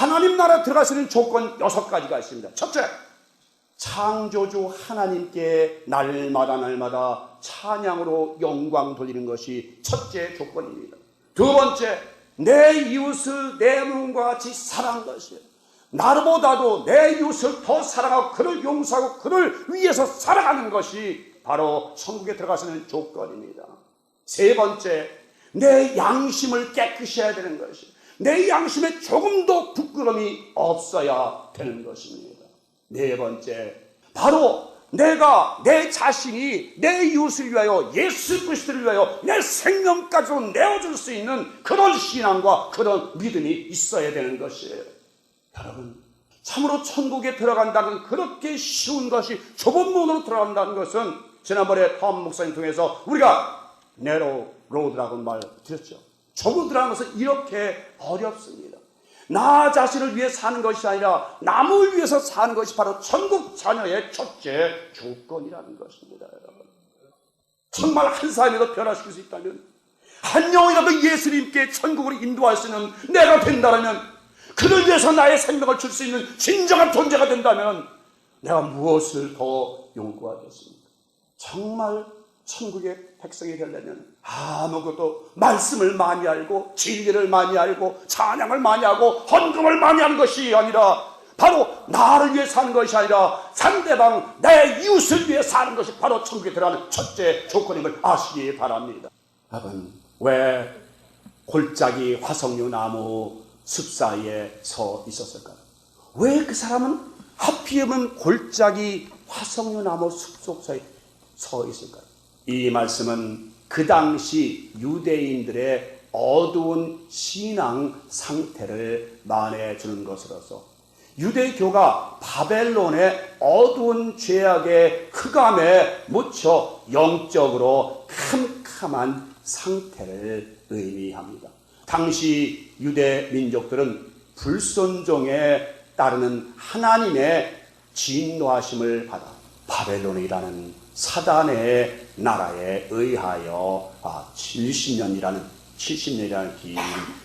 하나님 나라 들어가시는 조건 6가지가 있습니다. 첫째, 창조주 하나님께 날마다 찬양으로 영광 돌리는 것이 첫째 조건입니다. 두 번째, 내 이웃을 내 몸과 같이 사랑하는 것이에요. 나보다도 내 이웃을 더 사랑하고 그를 용서하고 그를 위해서 살아가는 것이 바로 천국에 들어가시는 조건입니다. 세 번째, 내 양심을 깨끗이 해야 되는 것이에요. 내 양심에 조금도 부끄러움이 없어야 되는 것입니다. 네 번째, 바로 내가 내 자신이 내 이웃을 위하여 예수 그리스도를 위하여 내 생명까지도 내어줄 수 있는 그런 신앙과 그런 믿음이 있어야 되는 것이에요. 여러분, 참으로 천국에 들어간다는 그렇게 쉬운 것이 좁은 문으로 들어간다는 것은 지난번에 톰 목사님 통해서 우리가 네로 로드라고 말 드렸죠. 좁은 들어가는 것은 이렇게 어렵습니다. 나 자신을 위해 사는 것이 아니라 남을 위해서 사는 것이 바로 천국 자녀의 첫째 조건이라는 것입니다. 여러분, 정말 한 사람이라도 변화시킬 수 있다면, 한 영이라도 예수님께 천국으로 인도할 수 있는 내가 된다면, 그를 위해서 나의 생명을 줄 수 있는 진정한 존재가 된다면 내가 무엇을 더 요구하겠습니까? 정말 천국의 백성이 되려면 아무것도 말씀을 많이 알고 진리를 많이 알고 찬양을 많이 하고 헌금을 많이 하는 것이 아니라, 바로 나를 위해 사는 것이 아니라 상대방 내 이웃을 위해 사는 것이 바로 천국에 들어가는 첫째 조건임을 아시기 바랍니다. 여러분, 왜 골짜기 화석류 나무 숲 사이에 서 있었을까요? 왜 그 사람은 하필이면 골짜기 화석류 나무 숲속 사이에 서 있을까요? 이 말씀은 그 당시 유대인들의 어두운 신앙 상태를 말해주는 것으로서, 유대교가 바벨론의 어두운 죄악의 흑암에 묻혀 영적으로 캄캄한 상태를 의미합니다. 당시 유대 민족들은 불순종에 따르는 하나님의 진노하심을 받아 바벨론이라는 사단의 나라에 의하여 70년이라는 긴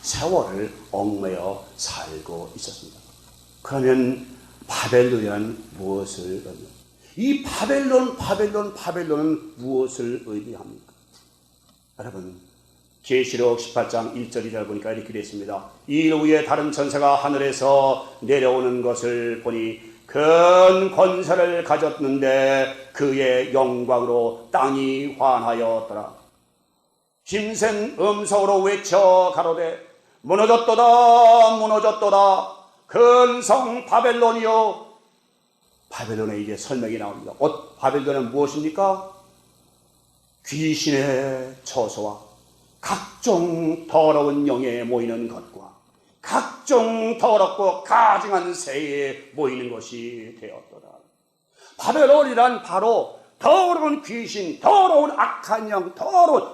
세월을 얽매여 살고 있었습니다. 그러면 바벨론이란 무엇을 의미합니까? 이 바벨론은 무엇을 의미합니까? 여러분, 계시록 18장 1절 2절 보니까 이렇게 되어 있습니다. 이 후에 다른 천사가 하늘에서 내려오는 것을 보니 큰 권세를 가졌는데 그의 영광으로 땅이 환하였더라. 힘센 음성으로 외쳐 가로되 무너졌도다 큰 성 바벨론이요. 바벨론에 이제 설명이 나옵니다. 바벨론은 무엇입니까? 귀신의 처소와 각종 더러운 영에 모이는 것과 각종 더럽고 가증한 새에 모이는 것이 되었더라. 바벨론이란 바로 더러운 귀신, 더러운 악한 영,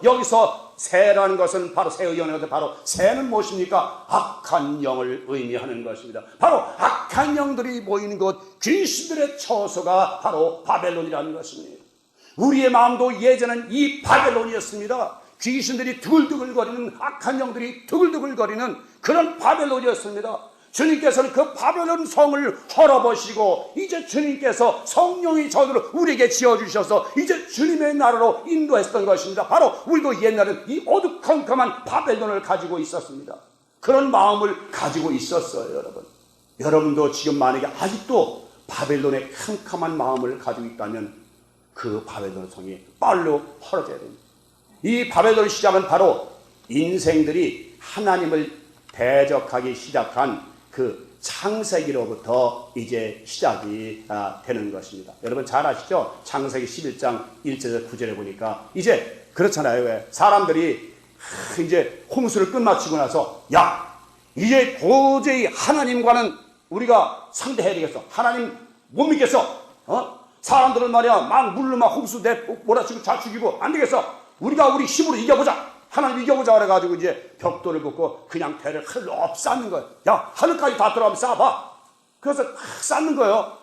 여기서 새라는 것은 바로 새의 영이거든요. 바로 새는 무엇입니까? 악한 영을 의미하는 것입니다. 바로 악한 영들이 모이는 곳, 귀신들의 처소가 바로 바벨론이라는 것입니다. 우리의 마음도 예전엔 이 바벨론이었습니다. 귀신들이 두글두글거리는, 악한 영들이 두글두글거리는 그런 바벨론이었습니다. 주님께서는 그 바벨론 성을 헐어버리시고 이제 주님께서 성령의 전으로 우리에게 지어주셔서 이제 주님의 나라로 인도했던 것입니다. 바로 우리도 옛날엔 이 어두컴컴한 바벨론을 가지고 있었습니다. 그런 마음을 가지고 있었어요. 여러분, 여러분도 지금 만약에 아직도 바벨론의 캄캄한 마음을 가지고 있다면 그 바벨론 성이 빨리 헐어져야 됩니다. 이 바벨론 시작은 바로 인생들이 하나님을 대적하기 시작한 그 창세기로부터 이제 시작이 되는 것입니다. 여러분 잘 아시죠? 창세기 11장 1절에서 9절에 보니까 이제 그렇잖아요. 왜? 사람들이 이제 홍수를 끝마치고 나서 이제 도저히 하나님과는 우리가 상대해야 되겠어. 하나님 못 믿겠어. 사람들은 말이야 막 물로 막 홍수 몰아치고 다 죽이고 안 되겠어. 우리가 우리 힘으로 이겨보자. 하나님 이겨보자 그래가지고 이제 벽돌을 긋고 그냥 배를 흘러 쌓는 거예요. 하늘까지 다 들어가면 쌓아봐. 그래서 쌓는 거예요.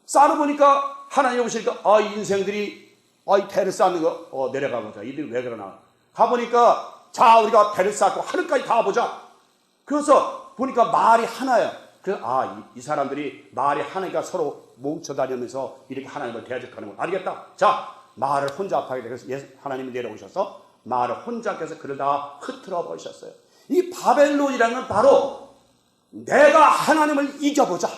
쌓아 보니까 하나님 오시니까 인생들이 이 배를 쌓는 거 내려가보자. 이들이 왜 그러나 가보니까 자 우리가 배를 쌓고 하늘까지 다 보자. 그래서 보니까 말이 하나야. 이 사람들이 말이 하나니까 서로 뭉쳐다니면서 이렇게 하나님을 대적하는 걸 알겠다. 자, 말을 혼자 하게 돼서 하나님이 내려오셔서 말을 혼자께서 그를 다 흐트러 버리셨어요. 이 바벨론이라는 건 바로 내가 하나님을 이겨보자,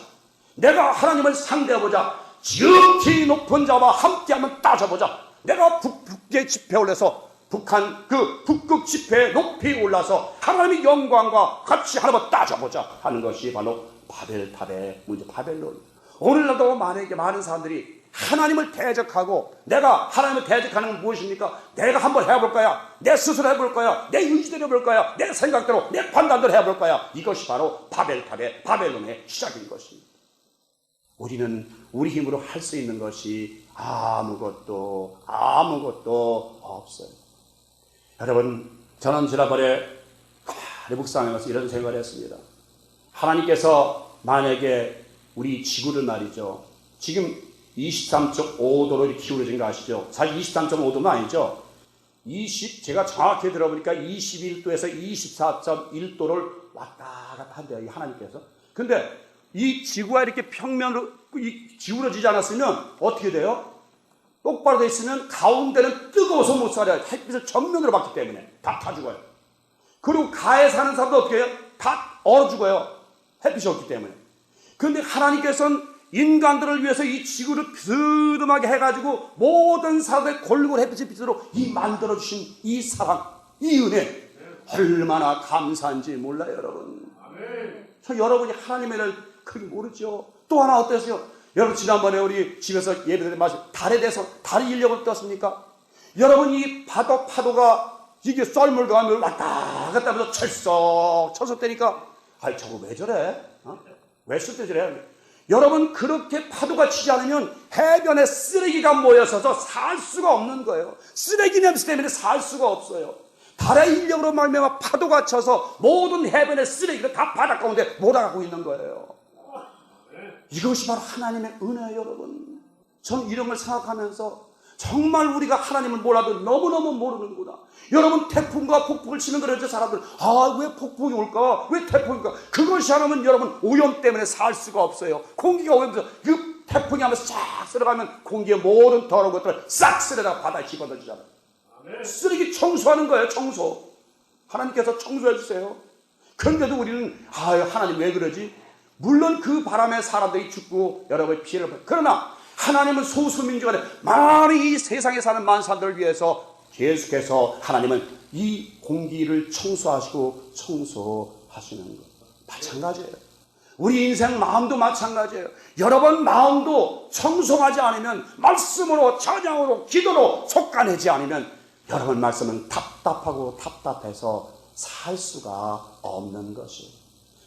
내가 하나님을 상대해보자, 지극히 높은 자와 함께하면 따져보자, 내가 북극에 집회에 올라서 북한 그 북극 지폐에 높이 올라서 하나님의 영광과 같이 하나님을 따져보자 하는 것이 바로 바벨탑의 문제, 바벨론. 오늘날도 만약에 많은 사람들이 하나님을 대적하고, 내가 하나님을 대적하는 건 무엇입니까? 내가 한번 해볼 거야, 내 스스로 해볼 거야, 내 의지대로 해볼 거야, 내 생각대로, 내 판단대로 해볼 거야. 이것이 바로 바벨탑의, 바벨론의 시작인 것입니다. 우리는 우리 힘으로 할 수 있는 것이 아무것도 없어요. 여러분, 저는 지난번에 묵상하면서 이런 생각을 했습니다. 하나님께서 만약에 우리 지구를 말이죠, 지금 23.5도로 이렇게 기울어진 거 아시죠? 사실 23.5도는 아니죠. 제가 정확히 들어보니까 21도에서 24.1도를 왔다 갔다 한대요, 이 하나님께서. 근데 이 지구가 이렇게 평면으로 기울어지지 않았으면 어떻게 돼요? 똑바로 돼 있으면 가운데는 뜨거워서 못 살아요. 햇빛을 전면으로 받기 때문에 다 죽어요. 그리고 가에 사는 사람도 어떻게 해요? 다 얼어 죽어요. 햇빛이 없기 때문에. 그런데 하나님께서는 인간들을 위해서 이 지구를 비스듬하게 해가지고 모든 사람의 골고루 햇빛의 빛으로 이 만들어주신 이 사랑, 이 은혜, 얼마나 감사한지 몰라요, 여러분. 저 여러분이 하나님의 를 크게 모르죠. 또 하나 어떠세요? 여러분, 지난번에 우리 집에서 예배드린 말씀, 달에 대해서 달의 인력을 어떻습니까? 여러분, 이 파도가 이게 썰물 가면 왔다 갔다 하면서 철썩되니까 저거 왜 저래? 왜 쓸 때 저래? 여러분, 그렇게 파도가 치지 않으면 해변에 쓰레기가 모여서 살 수가 없는 거예요. 쓰레기 냄새 때문에 살 수가 없어요. 달의 인력으로 말미암아 파도가 쳐서 모든 해변의 쓰레기를 다 바닷 가운데 몰아가고 있는 거예요. 이것이 바로 하나님의 은혜예요, 여러분. 전 이런 걸 생각하면서 정말 우리가 하나님을 몰라도 너무너무 모르는구나. 여러분, 태풍과 폭풍을 치는 거죠, 사람들. 왜 폭풍이 올까? 왜 태풍이 올까? 그것이 하나면 여러분, 오염 때문에 살 수가 없어요. 공기가 오염돼서 그 태풍이 하면서 쫙 쓸어가면 공기의 모든 더러운 것들을 싹 쓸어다가 바다에 집어던지잖아요. 쓰레기 청소하는 거예요, 청소. 하나님께서 청소해 주세요. 그런데도 우리는 하나님 왜 그러지? 물론 그 바람에 사람들이 죽고 여러분의 피해를 받고, 그러나 하나님은 소수민족에 많은 이 세상에 사는 많은 사람들을 위해서 계속해서 하나님은 이 공기를 청소하시고 청소하시는 것. 마찬가지예요. 우리 인생 마음도 마찬가지예요. 여러분 마음도 청소하지 않으면, 말씀으로 찬양으로 기도로 솎아내지 않으면 여러분 말씀은 답답해서 살 수가 없는 것이에요.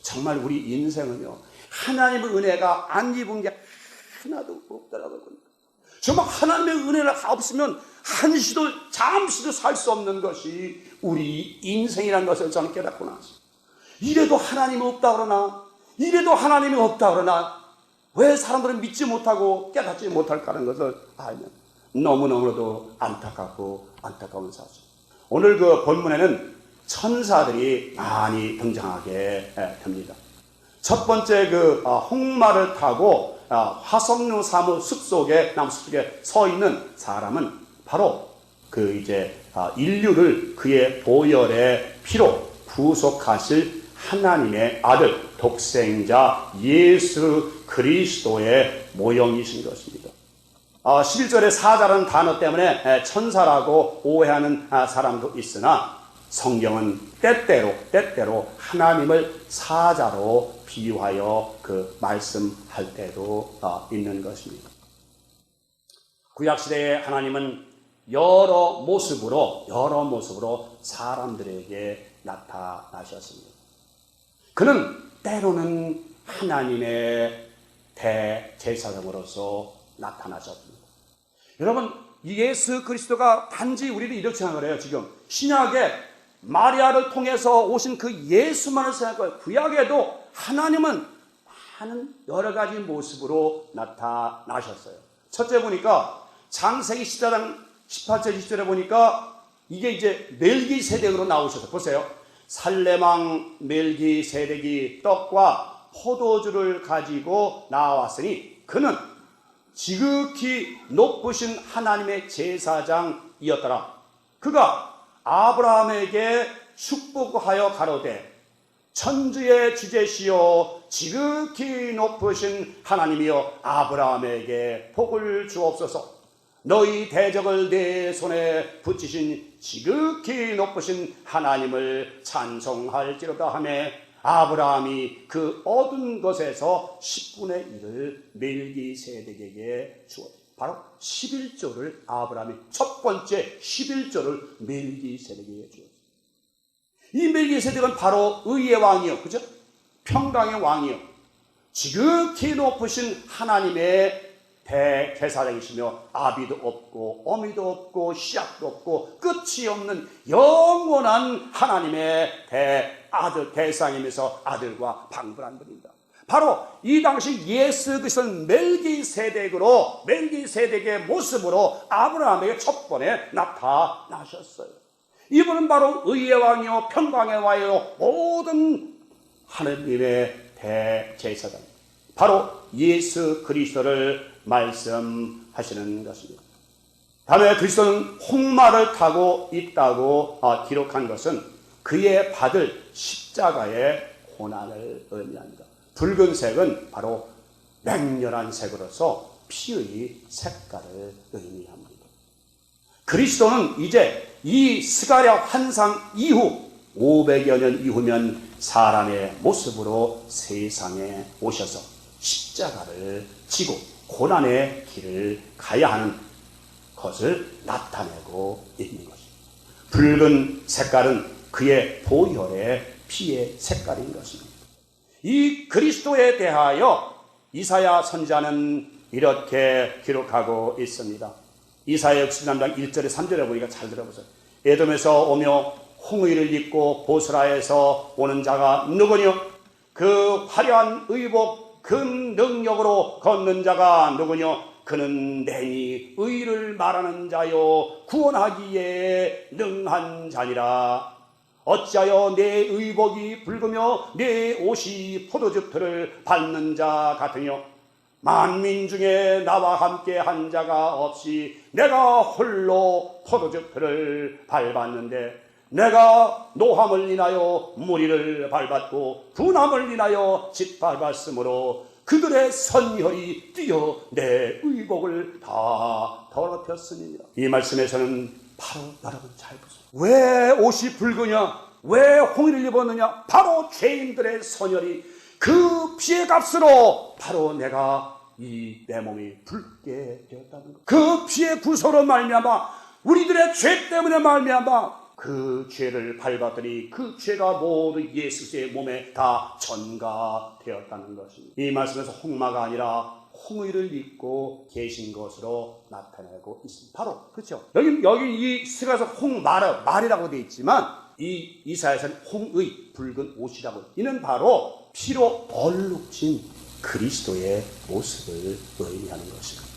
정말 우리 인생은요, 하나님의 은혜가 안 입은 게 하나도 없더라고요. 정말 하나님의 은혜가 없으면 한시도 잠시도 살 수 없는 것이 우리 인생이라는 것을 저는 깨닫고 나왔어요. 이래도 하나님이 없다 그러나, 이래도 하나님이 없다 그러나 왜 사람들은 믿지 못하고 깨닫지 못할까 하는 것을 알면 너무너무도 안타까운 사실. 오늘 그 본문에는 천사들이 많이 등장하게 됩니다. 첫 번째 홍마를 타고 화석류 사무 숲속에, 나무 숲속에 서 있는 사람은 바로 인류를 그의 보혈의 피로 구속하실 하나님의 아들, 독생자 예수 그리스도의 모형이신 것입니다. 11절에 사자라는 단어 때문에 천사라고 오해하는 사람도 있으나, 성경은 때때로 하나님을 사자로 비유하여 말씀할 때도 있는 것입니다. 구약시대에 하나님은 여러 모습으로 사람들에게 나타나셨습니다. 그는 때로는 하나님의 대제사장으로서 나타나셨습니다. 여러분, 예수 그리스도가 단지 우리를 이렇게 생각을 해요. 지금 신약에 마리아를 통해서 오신 그 예수만을 생각해요. 구약에도 하나님은 많은 여러 가지 모습으로 나타나셨어요. 첫째 보니까 창세기 14장 18절 20절에 보니까 이게 이제 멜기세덱으로 나오셔서, 보세요. 살레망 멜기세덱이 떡과 포도주를 가지고 나왔으니 그는 지극히 높으신 하나님의 제사장이었더라. 그가 아브라함에게 축복하여 가로되 천주의 주제시여 지극히 높으신 하나님이여 아브라함에게 복을 주옵소서. 너희 대적을 내 손에 붙이신 지극히 높으신 하나님을 찬송할지로다 하며 아브라함이 그 얻은 것에서 10분의 1을 멜기세덱에게 주었다. 바로 11조를 아브라함이 첫 번째 11조를 멜기세덱에게 주었다. 이 멜기세덱은 바로 의의 왕이요, 그죠? 평강의 왕이요, 지극히 높으신 하나님의 대제사장이시며 아비도 없고 어미도 없고 시작도 없고 끝이 없는 영원한 하나님의 대상이면서 아들과 방불한 분입니다. 바로 이 당시 예수 그리스도는 멜기세덱의 모습으로 아브라함에게 첫 번에 나타나셨어요. 이분은 바로 의의 왕이요 평강의 왕이요 모든 하느님의 대제사장, 바로 예수 그리스도를 말씀하시는 것입니다. 다음에 그리스도는 홍마를 타고 있다고 기록한 것은 그의 받을 십자가의 고난을 의미합니다. 붉은색은 바로 맹렬한 색으로서 피의 색깔을 의미합니다. 그리스도는 이제 이 스가랴 환상 이후 500여 년 이후면 사람의 모습으로 세상에 오셔서 십자가를 지고 고난의 길을 가야 하는 것을 나타내고 있는 것입니다. 붉은 색깔은 그의 보혈의 피의 색깔인 것입니다. 이 그리스도에 대하여 이사야 선지자는 이렇게 기록하고 있습니다. 이사야 63장 1절에 3절에 보니까 잘 들어보세요. 에돔에서 오며 홍의를 입고 보스라에서 오는 자가 누구뇨? 그 화려한 의복 큰 능력으로 걷는 자가 누구뇨? 그는 내니 의를 말하는 자요 구원하기에 능한 자니라. 어찌하여 내 의복이 붉으며 내 옷이 포도즙들을 밟는 자 같으뇨? 만민 중에 나와 함께 한 자가 없이 내가 홀로 포도즙들을 밟았는데 내가 노함을 인하여 무리를 밟았고 분함을 인하여 짓밟았으므로 그들의 선혈이 뛰어 내 의복을 다 더럽혔으니라. 이 말씀에서는 바로 여러분 잘 보세요. 왜 옷이 붉으냐? 왜 홍의를 입었느냐? 바로 죄인들의 선혈이 그 피의 값으로 바로 내가 내 몸이 붉게 되었다는 것. 그 피의 구속으로 말미암아 우리들의 죄 때문에 말미암아 그 죄를 밟았더니 그 죄가 모두 예수의 몸에 다 전가되었다는 것입니다. 이 말씀에서 홍마가 아니라 홍의를 입고 계신 것으로 나타내고 있습니다. 바로 그렇죠. 여기 이 스가서 홍말이라고 되어 있지만 이 이사야서는 홍의 붉은 옷이라고. 이는 바로 피로 얼룩진 그리스도의 모습을 의미하는 것입니다.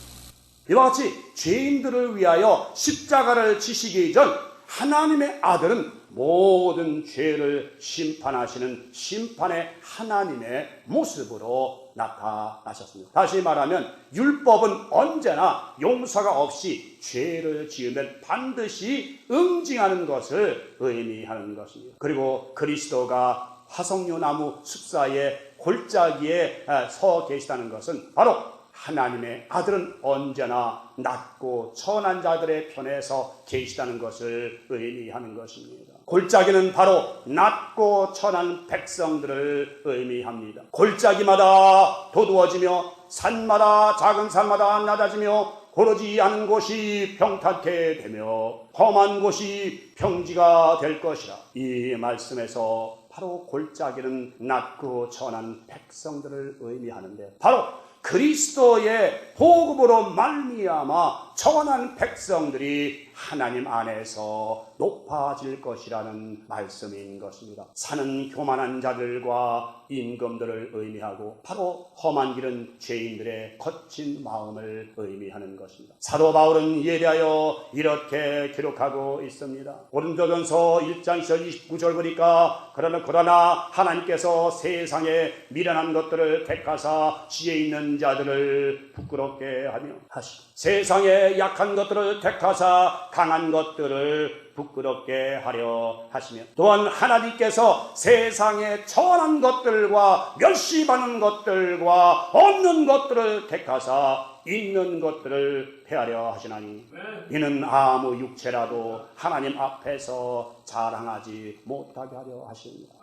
이와 같이 죄인들을 위하여 십자가를 지시기 전 하나님의 아들은 모든 죄를 심판하시는 심판의 하나님의 모습으로 나타나셨습니다. 다시 말하면 율법은 언제나 용서가 없이 죄를 지으면 반드시 응징하는 것을 의미하는 것입니다. 그리고 그리스도가 화석류 나무 숲사이에 골짜기에 서 계시다는 것은 바로 하나님의 아들은 언제나 낮고 천한 자들의 편에서 계시다는 것을 의미하는 것입니다. 골짜기는 바로 낮고 천한 백성들을 의미합니다. 골짜기마다 도두어지며 산마다 작은 산마다 낮아지며 고르지 않은 곳이 평탄케 되며 험한 곳이 평지가 될 것이라. 이 말씀에서 바로 골짜기는 낮고 천한 백성들을 의미하는데 바로 그리스도의 복음으로 말미암아 청원한 백성들이 하나님 안에서 높아질 것이라는 말씀인 것입니다. 산은 교만한 자들과 임금들을 의미하고 바로 험한 길은 죄인들의 거친 마음을 의미하는 것입니다. 사도 바울은 이에 대하여 이렇게 기록하고 있습니다. 고린도전서 1장 29절 보니까 그러나 하나님께서 세상에 미련한 것들을 택하사 지혜 있는 자들을 부끄럽게 하며 하시고 세상에 약한 것들을 택하사 강한 것들을 부끄럽게 하려 하시며 또한 하나님께서 세상에 천한 것들과 멸시받는 것들과 없는 것들을 택하사 있는 것들을 폐하려 하시나니 이는 아무 육체라도 하나님 앞에서 자랑하지 못하게 하려 하십니다.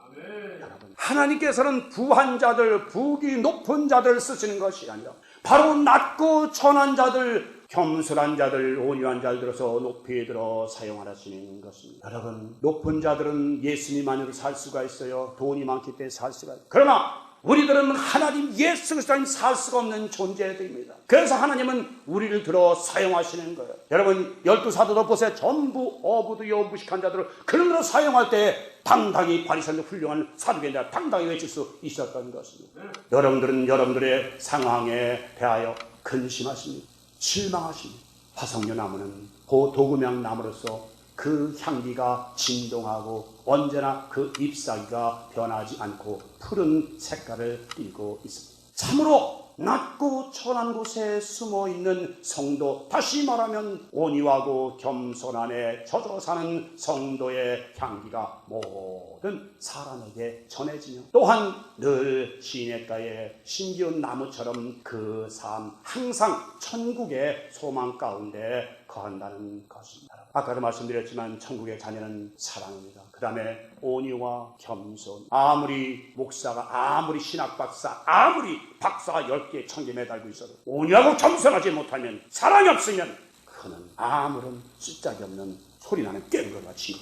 여러분, 하나님께서는 부한 자들, 부귀 높은 자들 쓰시는 것이 아니라 바로 낮고 천한 자들, 겸손한 자들, 온유한 자들로서 높이 들어 사용하시는 것입니다. 여러분, 높은 자들은 예수님만으로 살 수가 있어요. 돈이 많기 때문에 살 수가 있어요. 그러나 우리들은 하나님 예수 그리스도 안에 살 수가 없는 존재들입니다. 그래서 하나님은 우리를 들어 사용하시는 거예요. 여러분, 12사도도 보세요. 전부 어부도요 무식한 자들을 그런 대로 사용할 때 당당히 바리새인들 훌륭한 사도계인들 당당히 외칠 수 있었던 것입니다. 여러분들은 여러분들의 상황에 대하여 근심하십니다. 실망하십니다. 화석류 나무는 그 도금향 나무로서 그 향기가 진동하고 언제나 그 잎사귀가 변하지 않고 푸른 색깔을 띠고 있습니다. 참으로 낮고 천한 곳에 숨어있는 성도, 다시 말하면 온유하고 겸손함에 젖어 사는 성도의 향기가 모든 사람에게 전해지며 또한 늘 시냇가에 심기운 나무처럼 그 삶 항상 천국의 소망 가운데 거한다는 것입니다. 아까도 말씀드렸지만 천국의 자녀는 사랑입니다. 그 다음에 온유와 겸손. 아무리 목사가, 아무리 신학박사, 아무리 박사가 10개 1000개 매달고 있어도 온유하고 겸손하지 못하면, 사랑이 없으면 그는 아무런 쓸데기 없는 소리나는 깨는 것 같이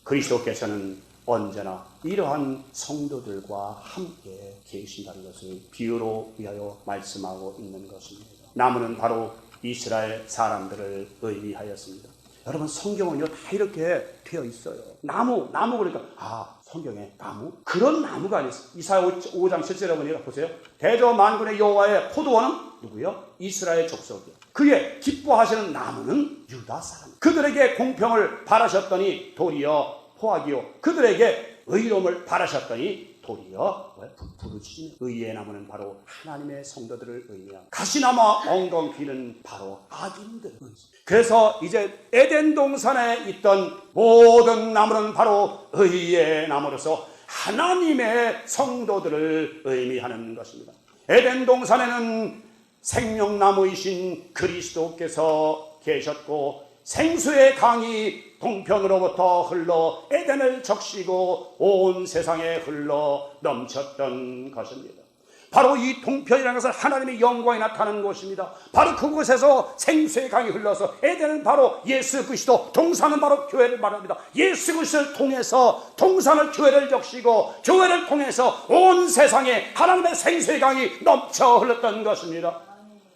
그리스도께서는 언제나 이러한 성도들과 함께 계신다는 것을 비유로 위하여 말씀하고 있는 것입니다. 나무는 바로 이스라엘 사람들을 의미하였습니다. 여러분, 성경은요 다 이렇게 되어 있어요. 나무 그러니까 성경에 나무? 그런 나무가 아니었어요. 이사야 5장 7절에 보니까 보세요. 대저 만군의 여호와의 포도원은 누구요? 이스라엘 족속이요. 그의 기뻐하시는 나무는 유다 사람. 그들에게 공평을 바라셨더니 도리어 포악이요. 그들에게 의로움을 바라셨더니 도리어 부르짖으며. 의의 나무는 바로 하나님의 성도들을 의미합니다. 가시나무와 엉겅퀴는 바로 악인들. 그래서 이제 에덴 동산에 있던 모든 나무는 바로 의의 나무로서 하나님의 성도들을 의미하는 것입니다. 에덴 동산에는 생명나무이신 그리스도께서 계셨고 생수의 강이 동편으로부터 흘러 에덴을 적시고 온 세상에 흘러 넘쳤던 것입니다. 바로 이 동편이라는 것은 하나님의 영광이 나타나는 곳입니다. 바로 그곳에서 생수의 강이 흘러서 에덴은 바로 예수 그리스도, 동산은 바로 교회를 말합니다. 예수 그리스도를 통해서 동산을 교회를 적시고 교회를 통해서 온 세상에 하나님의 생수의 강이 넘쳐 흘렀던 것입니다.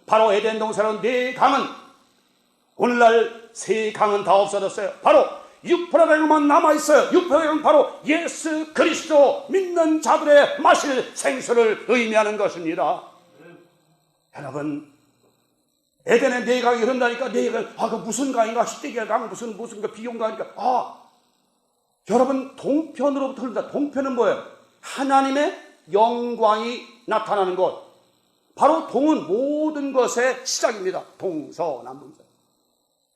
바로 에덴 동산의 네 강은 오늘날 세 강은 다 없어졌어요. 바로 유프라데 강만 남아있어요. 유프라데 강은 바로 예수 그리스도 믿는 자들의 마실 생수를 의미하는 것입니다. 여러분, 에덴에 네 강이 흐른다니까 네 강, 그 무슨 강인가? 히데기야 강, 무슨 비용 강이니까. 여러분, 동편으로부터 흐른다. 동편은 뭐예요? 하나님의 영광이 나타나는 곳. 바로 동은 모든 것의 시작입니다. 동서남북.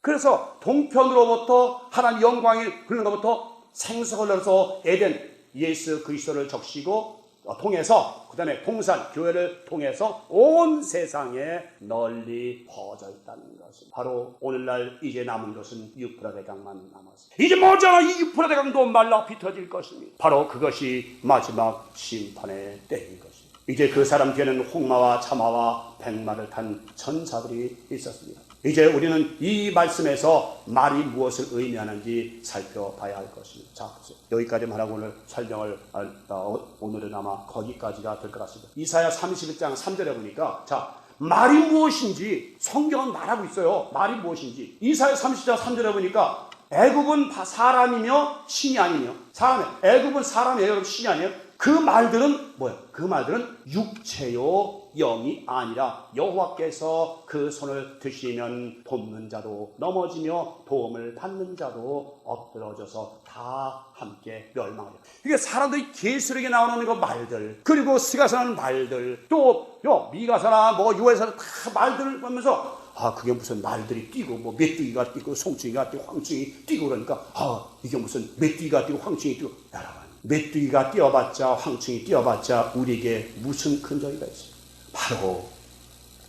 그래서 동편으로부터 하나님 영광이 흐르는 것부터 생수가 흘러서 에덴 예수 그리스도를 적시고 통해서 그 다음에 동산 교회를 통해서 온 세상에 널리 퍼져 있다는 것입니다. 바로 오늘날 이제 남은 것은 유프라데 강만 남았습니다. 이제 머지않아 이 유프라데 강도 말라 비틀어질 것입니다. 바로 그것이 마지막 심판의 때인 것입니다. 이제 그 사람 뒤에는 홍마와 차마와 백마를 탄 천사들이 있었습니다. 이제 우리는 이 말씀에서 말이 무엇을 의미하는지 살펴봐야 할 것입니다. 자, 여기까지만 하고 오늘 설명을 오늘은 아마 거기까지가 될 것 같습니다. 이사야 31장 3절에 보니까 자, 말이 무엇인지 성경은 말하고 있어요. 말이 무엇인지. 이사야 30장 3절에 보니까 애굽은 사람이며 신이 아니며 애굽은 사람이에요. 신이 아니에요. 그 말들은 뭐예요? 그 말들은 육체요 영이 아니라 여호와께서 그 손을 드시면 돕는 자도 넘어지며 도움을 받는 자도 엎드러져서 다 함께 멸망하리라. 이게 사람들이 계시록에 나오는 그 말들, 그리고 스가서 하는 말들, 또 미가서나 뭐 요에서나 다 말들을 보면서 그게 무슨 말들이 뛰고 뭐 메뚜기가 뛰고 송충이가 뛰고 황충이 뛰고 그러니까 이게 무슨 메뚜기가 뛰고 황충이 뛰고. 여러분, 메뚜기가 뛰어봤자 황충이 뛰어봤자 우리에게 무슨 근저리가 있어요? 바로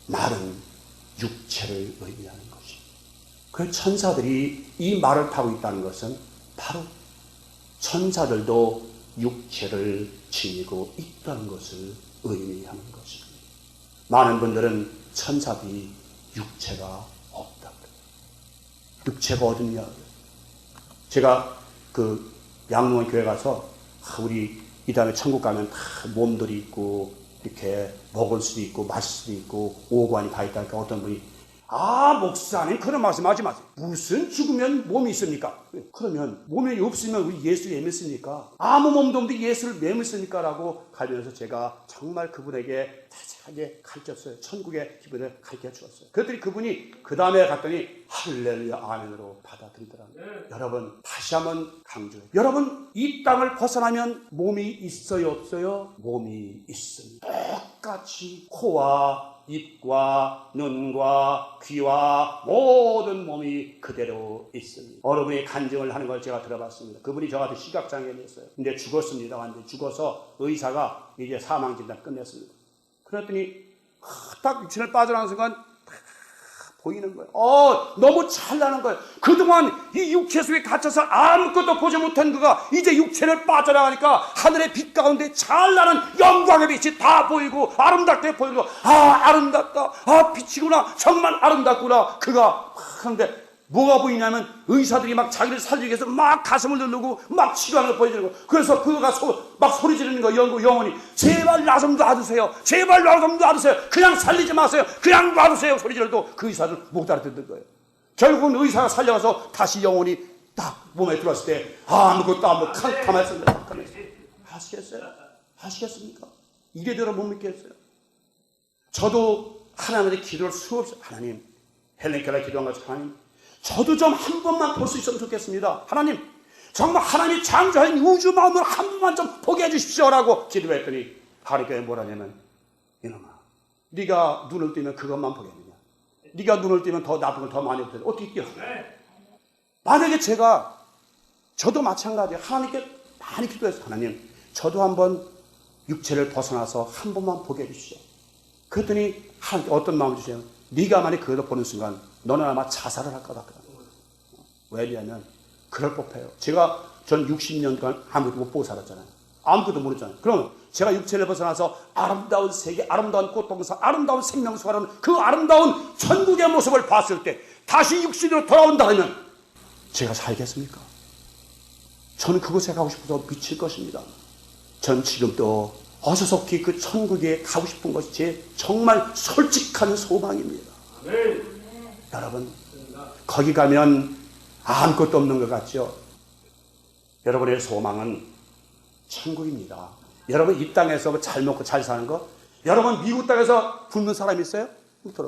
말은 육체를 의미하는 것입니다. 그 천사들이 이 말을 타고 있다는 것은 바로 천사들도 육체를 지니고 있다는 것을 의미하는 것입니다. 많은 분들은 천사들이 육체가 없다. 육체가 어딨냐? 제가 그 양로원 교회 가서 우리 이 다음에 천국 가면 다 몸들이 있고 이렇게 먹을 수도 있고 마실 수도 있고 오관이 다 있다니까 어떤 분이 목사님 그런 말씀하지 마세요. 무슨 죽으면 몸이 있습니까? 그러면 몸이 없으면 우리 예수 왜 믿습니까? 아무 몸도 없는데 예수를 왜 믿습니까? 라고 가면서 제가 정말 그분에게 자세하게 가르쳤어요. 천국의 기분을 가르쳐 주었어요. 그랬더니 그분이 그 다음에 갔더니 할렐루야 아멘으로 받아들이더라고요. 여러분, 다시 한번 강조해요. 여러분, 이 땅을 벗어나면 몸이 있어요 없어요? 몸이 있습니다. 똑같이 코와 입과 눈과 귀와 모든 몸이 그대로 있습니다. 어느 분이 간증을 하는 걸 제가 들어봤습니다. 그분이 저 같은 시각장애인이었어요. 근데 죽었습니다. 완전히 죽어서 의사가 이제 사망 진단 끝냈습니다. 그랬더니 딱 육신을 빠져나가는 순간 보이는 거예요. 너무 찬란한 거예요. 그동안 이 육체 속에 갇혀서 아무것도 보지 못한 그가 이제 육체를 빠져나가니까 하늘의 빛 가운데 찬란한 영광의 빛이 다 보이고 아름답게 보이고 아름답다. 빛이구나. 정말 아름답구나. 그가 하는데 뭐가 보이냐면 의사들이 막 자기를 살리기 위해서 막 가슴을 누르고 막 치료하는 걸 보여주는 거. 그래서 그가 막 소리 지르는 거. 영혼이 제발 나 좀 놔두세요. 제발 나 좀 놔두세요. 그냥 살리지 마세요. 그냥 놔두세요. 소리 지르도 그 의사들 못 알아듣는 거예요. 결국은 의사가 살려가서 다시 영혼이 딱 몸에 들어왔을 때 아무것도 안 보고 가만있습니다. 하시겠습니까? 이래대로 못 믿겠어요. 저도 하나님의 기도를 수없이 하나님, 헬렌 켈러 기도한 것처럼 하나님, 저도 좀 한 번만 볼 수 있으면 좋겠습니다. 하나님, 정말 하나님이 창조하신 우주 마음을 한 번만 좀 보게 해주십시오라고 기도했더니 하나님께 뭐라냐면, 이놈아, 네가 눈을 뜨면 그것만 보겠느냐? 네가 눈을 뜨면 더 나쁜 걸 더 많이 보겠느냐? 어떻게 뛰어? 만약에 저도 마찬가지예요. 하나님께 많이 기도해서 하나님, 저도 한번 육체를 벗어나서 한 번만 보게 해주시오. 그랬더니 하나님께 어떤 마음을 주세요? 네가 만약 그걸 보는 순간 너는 아마 자살을 할 것 같거든. 왜냐하면 그럴 법해요. 전 60년간 아무것도 못 보고 살았잖아요. 아무것도 모르잖아요. 그럼 제가 육체를 벗어나서 아름다운 세계, 아름다운 꽃동산, 아름다운 생명수가라는 그 아름다운 천국의 모습을 봤을 때 다시 육신으로 돌아온다면 제가 살겠습니까? 저는 그곳에 가고 싶어서 미칠 것입니다. 전 지금도 어서속히 그 천국에 가고 싶은 것이 제 정말 솔직한 소망입니다. 여러분, 거기 가면 아무것도 없는 것 같죠? 여러분의 소망은 천국입니다. 여러분, 이 땅에서 잘 먹고 잘 사는 거? 여러분, 미국 땅에서 굶는 사람 있어요?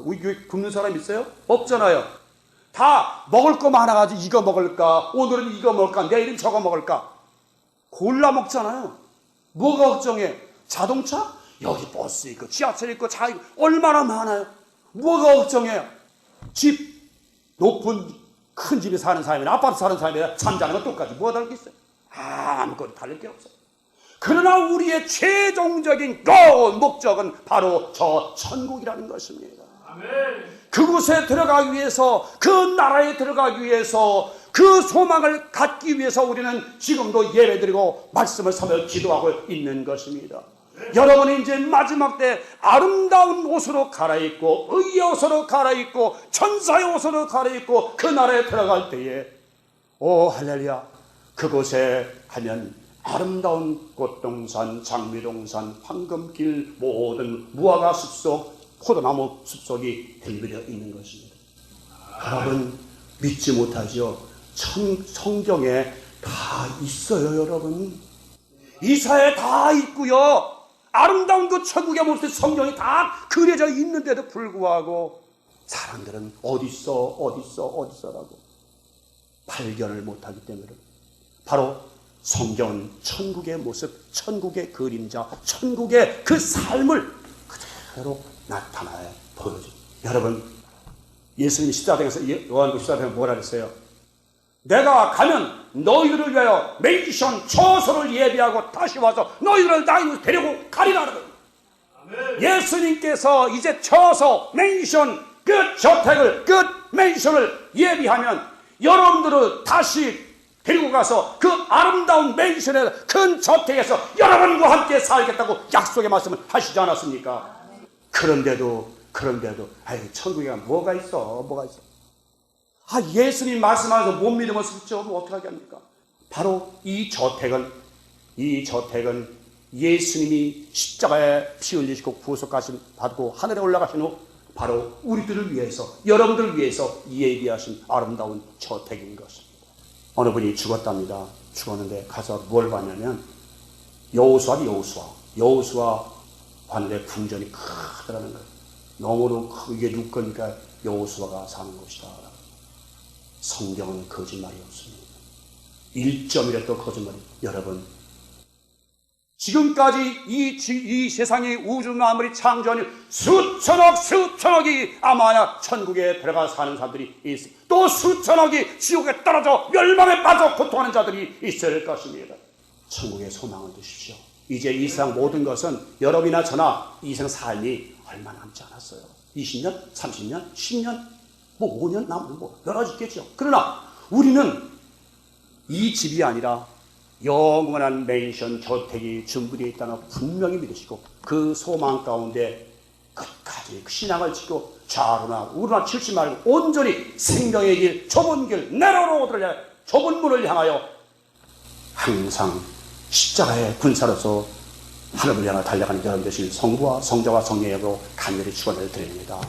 우리 교회 굶는 사람 있어요? 없잖아요. 다 먹을 거 많아가지고 이거 먹을까? 오늘은 이거 먹을까? 내일은 저거 먹을까? 골라 먹잖아요. 뭐가 걱정해? 자동차? 여기 버스 있고 지하철 있고 차 있고 얼마나 많아요. 뭐가 걱정해요? 집, 높은 큰 집에 사는 사람이나 아파트 사는 사람이나 잠자는 건 똑같이 뭐가 다를 게 있어요? 아무것도 다를 게 없어요. 그러나 우리의 최종적인 목적은 바로 저 천국이라는 것입니다. 그곳에 들어가기 위해서, 그 나라에 들어가기 위해서, 그 소망을 갖기 위해서 우리는 지금도 예배드리고 말씀을 사며 기도하고 있는 것입니다. 여러분이 이제 마지막 때 아름다운 옷으로 갈아입고 의의 옷으로 갈아입고 천사의 옷으로 갈아입고 그 나라에 들어갈 때에 오 할렐루야, 그곳에 가면 아름다운 꽃동산, 장미동산, 황금길, 모든 무화과 숲속, 포도나무 숲속이 들밀어 있는 것입니다. 여러분 믿지 못하죠? 성경에 다 있어요. 여러분 이사야에 다 있고요. 아름다운 그 천국의 모습이 성경이 다 그려져 있는데도 불구하고 사람들은 어딨어라고 발견을 못하기 때문에 바로 성경은 천국의 모습, 천국의 그림자, 천국의 그 삶을 그대로 나타나야 보여줍니다. 여러분 예수님이 십자가에서 요한복음 14장에 뭐라 그랬어요? 내가 가면 너희들을 위하여 맨션 처소를 예비하고 다시 와서 너희들을 나에게로 데리고 가리라. 예수님께서 이제 처소, 맨션, 그 저택을, 그 맨션을 예비하면 여러분들을 다시 데리고 가서 그 아름다운 맨션의 큰 저택에서 여러분과 함께 살겠다고 약속의 말씀을 하시지 않았습니까? 그런데도 아유 천국에 뭐가 있어. 예수님 말씀하셔서 못 믿으면 슬쩍 어떻게 합니까? 바로 이 저택은 예수님이 십자가에 피 흘리시고 구속하심 받고 하늘에 올라가신 후 바로 우리들을 위해서, 여러분들을 위해서 예비하신 아름다운 저택인 것입니다. 어느 분이 죽었답니다. 죽었는데 가서 뭘 봤냐면 여호수아 봤는데 궁전이 크더라는 거예요. 너무도 크게 누구니까 여호수아가 사는 곳이다. 성경은 거짓말이 없습니다. 1점이라도 거짓말이. 여러분 지금까지 이 세상의 우주 만물이 창조하니 수천억이 아마야 천국에 들어가 사는 사람들이 있습니다. 또 수천억이 지옥에 떨어져 멸망에 빠져 고통하는 자들이 있을 것입니다. 천국의 소망을 두십시오. 이제 이 세상 모든 것은 여러분이나 저나 이 세상 삶이 얼마 남지 않았어요. 20년, 30년, 10년, 5년 남은 여러 가지 있겠죠. 그러나 우리는 이 집이 아니라 영원한 맨션 저택이 준비되어 있다는 걸 분명히 믿으시고 그 소망 가운데 끝까지 신앙을 지키고 좌로나 우로나 치우치 말고 온전히 생명의 길, 좁은 길, 좁은 문을 향하여 항상 십자가의 군사로서 하늘을 향해 달려가는 여러분 되실 성부와 성자와 성령으로 간절히 축원을 드립니다.